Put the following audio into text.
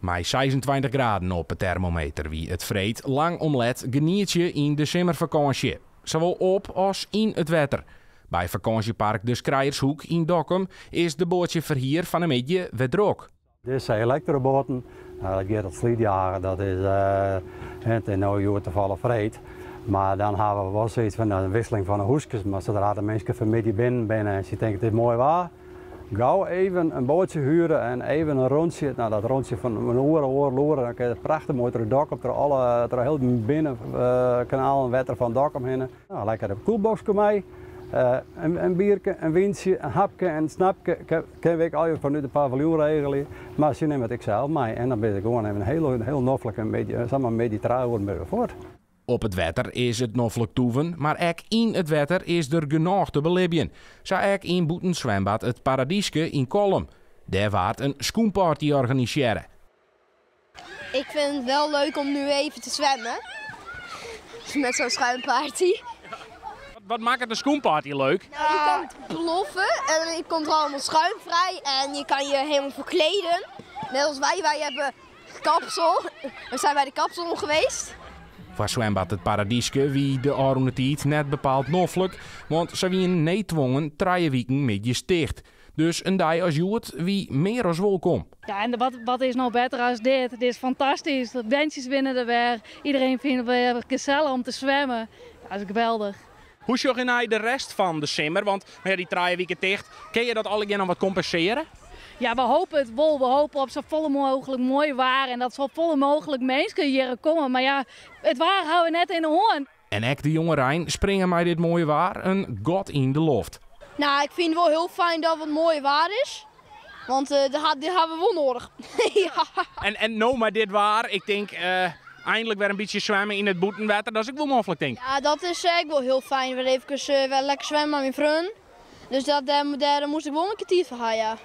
Met 26 graden op het thermometer wie het vreed lang omlet geniet je in de zomervakantie. Zowel op als in het wetter. Bij vakantiepark De Skreiershoek in Dokkum is de bootje verhier van een beetje wedrok. Dit zijn elektroboten, dat gaat het sliedjagen, dat is en nou je toevallig vreed. Maar dan hebben we wel zoiets van een wisseling van de hoesjes. Maar zodra de mensen vanmiddag binnen en ze denken dit is mooi waar, gauw even een bootje huren en even een rondje. Nou, dat rondje van een oor, dan krijg je prachtig mooi door het dak op er heel binnen kanaal en wetter van het dak omheen. Nou, lekker een koelboxje mee. Een biertje, een windje, een hapje en een snapje. Ken ik al vanuit de paviljoen regelen. Maar ze nemen het ik zelf mee en dan ben ik gewoon even heel noffelijk een beetje, samen een beetje trouw voort. Op het wetter is het noffelijk toeven, maar ook in het wetter is er genoeg te belibben. Zo ook in Boetenzwembad het Paradieske in Kolm. Daar waard een schoenparty organiseren. Ik vind het wel leuk om nu even te zwemmen. Met zo'n schuimparty. Wat maakt een schoenparty leuk? Nou, je kan ploffen en je komt er allemaal schuimvrij en je kan je helemaal verkleden. Net als wij hebben kapsel. We zijn bij de kapsel geweest. Voor zwembad het Paradieske wie de Arunetiet net bepaald noffelijk, want ze wien niet dwongen 3 weken met je sticht. Dus een dag als joet wie meer als welkom. Ja, en wat is nou beter als dit? Dit is fantastisch. De bandjes winnen er weer. Iedereen vindt het weer gezellig om te zwemmen. Ja, dat is geweldig. Hoe zorg je nou de rest van de simmer? Want ja, die 3 weken dicht, kun je dat allemaal nog wat compenseren? Ja, we hopen het wel. We hopen op zo volle mogelijk mooi waar en dat zo volle mogelijk mensen hier komen. Maar ja, het waar houden we net in de hoorn. En ek de jonge Rijn springen mij dit mooie waar een god in de loft. Nou, ik vind het wel heel fijn dat het mooi waar is. Want dit hebben we wel nodig. Ja. En nou maar dit waar, ik denk eindelijk weer een beetje zwemmen in het boetenwetter, dat is ook wel mogelijk denk ik. Ja, dat is echt wel heel fijn. We even wel lekker zwemmen met mijn vriend. Dus daar moest ik wel een kwartier van gaan, ja.